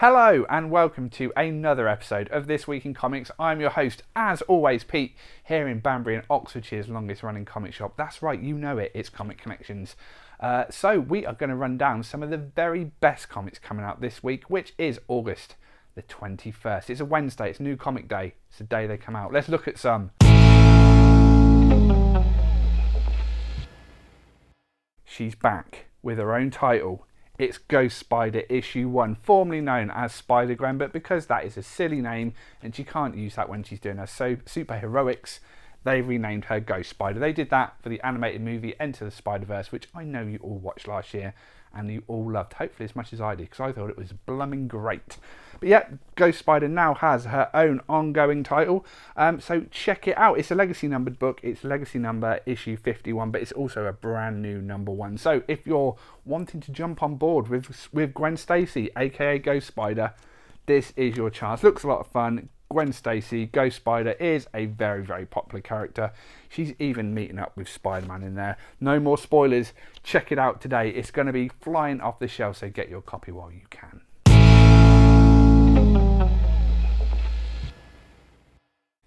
Hello and welcome to another episode of This Week in Comics. I'm your host, as always, Pete, here in Banbury in Oxfordshire's longest running comic shop. That's right, you know it, it's Comic Connections. So we are going to run down some of the very best comics coming out this week, which is August the 21st. It's a Wednesday, it's New Comic Day, it's the day they come out. Let's look at some. She's back with her own title. It's Ghost Spider issue 1, formerly known as Spider-Gwen, but because that is a silly name and she can't use that when she's doing her superheroics, they renamed her Ghost Spider. They did that for the animated movie Enter the Spider-Verse, which I know you all watched last year and you all loved, hopefully as much as I did, because I thought it was blooming great. But yeah, Ghost Spider now has her own ongoing title, so check it out. It's a legacy numbered book. It's legacy number issue 51, but it's also a brand new number 1. So if you're wanting to jump on board with Gwen Stacy, aka Ghost Spider, this is your chance. Looks a lot of fun. Gwen Stacy, Ghost Spider, is a very, very popular character. She's even meeting up with Spider-Man in there. No more spoilers. Check it out today. It's going to be flying off the shelf, so get your copy while you can.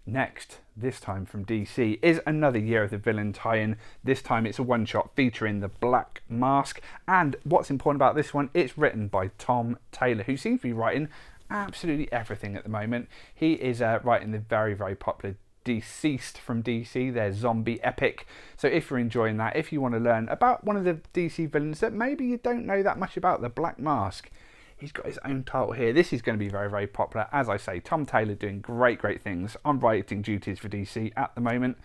Next, this time from DC, is another Year of the Villain tie-in. This time it's a one-shot featuring the Black Mask. And what's important about this one, it's written by Tom Taylor, who seems to be writing absolutely everything at the moment. He is writing the very, very popular Deceased from DC, their zombie epic. So if you're enjoying that, if you want to learn about one of the DC villains that maybe you don't know that much about, the Black Mask, he's got his own title here. This is going to be very, very popular. As I say, Tom Taylor doing great, great things on writing duties for DC at the moment.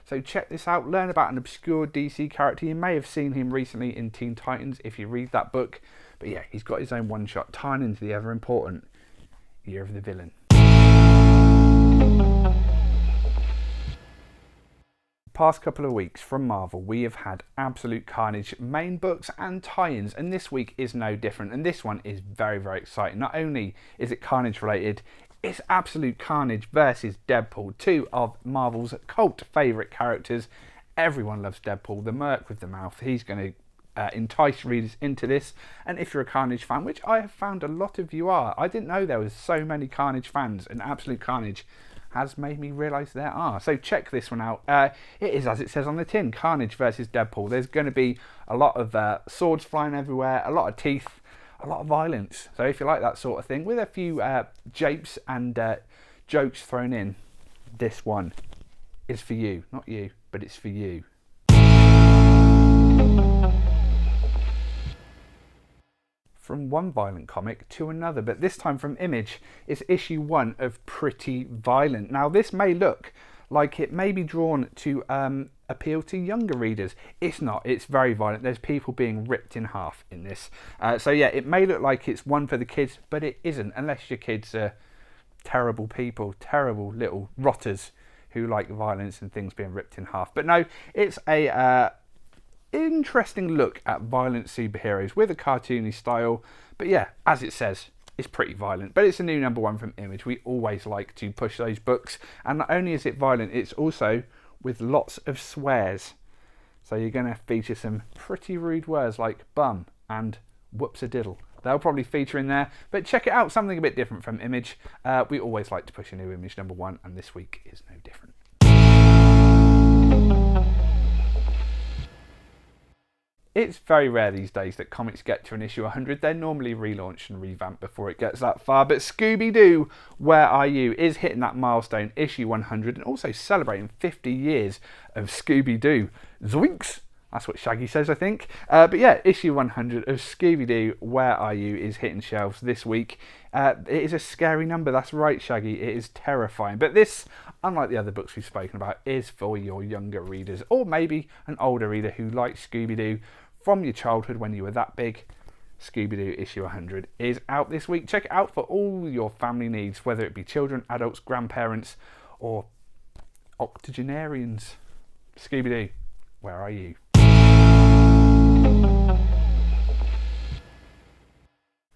So check this out. Learn about an obscure DC character. You may have seen him recently in Teen Titans if you read that book. But yeah, he's got his own one-shot tying into the ever-important Year of the Villain. Past couple of weeks from Marvel, we have had absolute carnage, main books and tie-ins, and this week is no different, and this one is very, very exciting. Not only is it carnage related, it's absolute carnage versus Deadpool, two of Marvel's cult favourite characters. Everyone loves Deadpool, the merc with the mouth. He's going to entice readers into this, and if you're a Carnage fan, which I have found a lot of you are, I didn't know there was so many Carnage fans, and absolute carnage has made me realise there are. So check this one out. It is as it says on the tin, Carnage versus Deadpool. There's going to be a lot of swords flying everywhere, a lot of teeth, a lot of violence. So if you like that sort of thing, with a few japes and jokes thrown in, this one is for you. Not you, but it's for you. From one violent comic to another, but this time from Image. It's issue 1 of Pretty Violent. Now this may look like it may be drawn to appeal to younger readers. It's not, it's very violent. There's people being ripped in half in this. So yeah, it may look like it's one for the kids, but it isn't, unless your kids are terrible people, terrible little rotters who like violence and things being ripped in half. But no, it's a interesting look at violent superheroes with a cartoony style. But yeah, as it says, it's pretty violent, but it's a new number 1 from Image. We always like to push those books, and not only is it violent, it's also with lots of swears. So you're going to feature some pretty rude words like bum and whoops-a-diddle. They'll probably feature in there, but check it out, something a bit different from Image. We always like to push a new Image number 1, and this week is no different. It's very rare these days that comics get to an issue 100. They're normally relaunched and revamped before it gets that far. But Scooby-Doo, Where Are You? Is hitting that milestone, issue 100, and also celebrating 50 years of Scooby-Doo. Zoinks! That's what Shaggy says, I think. But yeah, issue 100 of Scooby-Doo, Where Are You? Is hitting shelves this week. It is a scary number, that's right, Shaggy. It is terrifying. But this, unlike the other books we've spoken about, is for your younger readers, or maybe an older reader who likes Scooby-Doo from your childhood when you were that big. Scooby-Doo issue 100 is out this week. Check it out for all your family needs, whether it be children, adults, grandparents, or octogenarians. Scooby-Doo, Where Are You?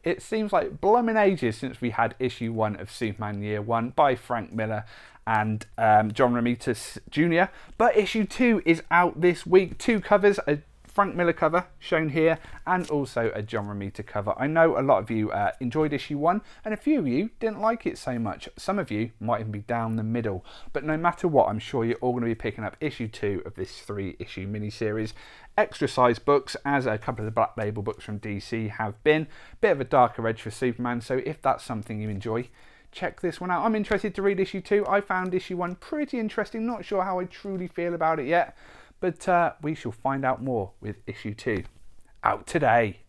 It seems like blooming ages since we had issue 1 of Superman Year 1 by Frank Miller and John Romita Jr. But issue 2 is out this week. 2 covers, a Frank Miller cover shown here, and also a John Romita cover. I know a lot of you enjoyed issue 1, and a few of you didn't like it so much. Some of you might even be down the middle, but no matter what, I'm sure you're all going to be picking up issue 2 of this 3-issue miniseries. Extra size books, as a couple of the Black Label books from DC have been. Bit of a darker edge for Superman, so if that's something you enjoy, check this one out. I'm interested to read issue 2. I found issue 1 pretty interesting. Not sure how I truly feel about it yet, but we shall find out more with issue 2 out today.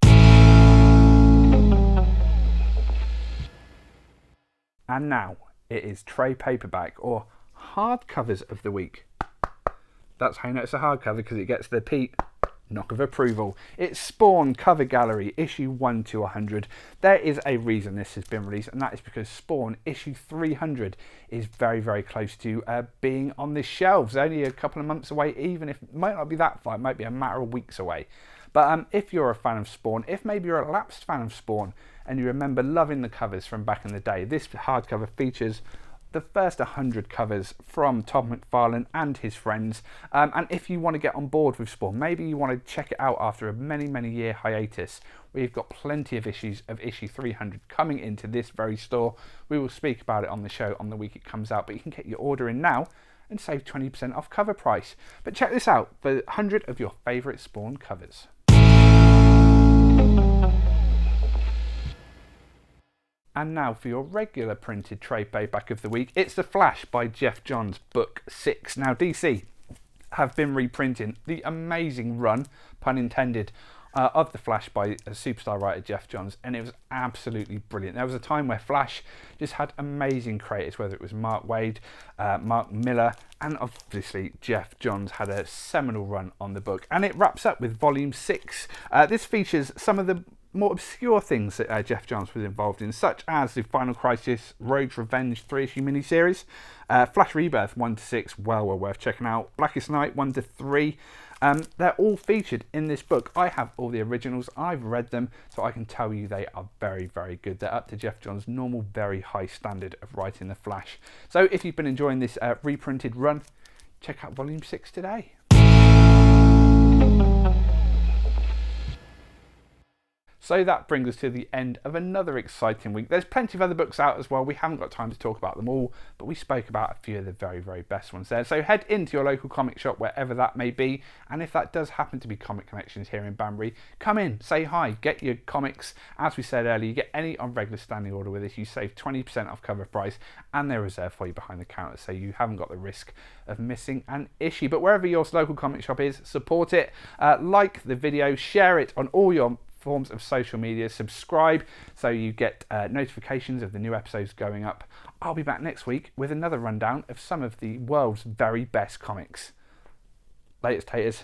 And now it is trade paperback or hardcovers of the week. That's how you know it's a hardcover, because it gets the Pete knock of approval. It's Spawn Cover Gallery, issue 1 to 100. There is a reason this has been released, and that is because Spawn issue 300 is very, very close to being on the shelves. Only a couple of months away, even if it might not be that far, it might be a matter of weeks away. But if you're a fan of Spawn, if maybe you're a lapsed fan of Spawn and you remember loving the covers from back in the day, this hardcover features the first 100 covers from Todd McFarlane and his friends. And if you want to get on board with Spawn, maybe you want to check it out after a many year hiatus, we've got plenty of issues of issue 300 coming into this very store. We will speak about it on the show on the week it comes out, but you can get your order in now and save 20% off cover price. But check this out, for 100 of your favourite Spawn covers. And now for your regular printed trade paperback of the week, it's The Flash by Geoff Johns, book 6. Now DC have been reprinting the amazing run, pun intended, of The Flash by superstar writer Geoff Johns, and it was absolutely brilliant. There was a time where Flash just had amazing creators, whether it was Mark Waid, Mark Miller, and obviously Geoff Johns had a seminal run on the book. And it wraps up with volume 6. This features some of the more obscure things that Geoff Johns was involved in, such as the Final Crisis Rogue's Revenge 3-issue miniseries, Flash Rebirth 1 to 6, well worth checking out, Blackest Night 1 to 3. They're all featured in this book. I have all the originals, I've read them, so I can tell you they are very good. They're up to Geoff Johns' normal very high standard of writing The Flash. So if you've been enjoying this reprinted run, check out volume 6 today. So that brings us to the end of another exciting week. There's plenty of other books out as well. We haven't got time to talk about them all, but we spoke about a few of the very best ones there. So head into your local comic shop, wherever that may be. And if that does happen to be Comic Connections here in Banbury, come in, say hi, get your comics. As we said earlier, you get any on regular standing order with us. You save 20% off cover price, and they're reserved for you behind the counter, so you haven't got the risk of missing an issue. But wherever your local comic shop is, support it. Like the video, share it on all your forms of social media, subscribe so you get notifications of the new episodes going up. I'll be back next week with another rundown of some of the world's very best comics. Latest, haters.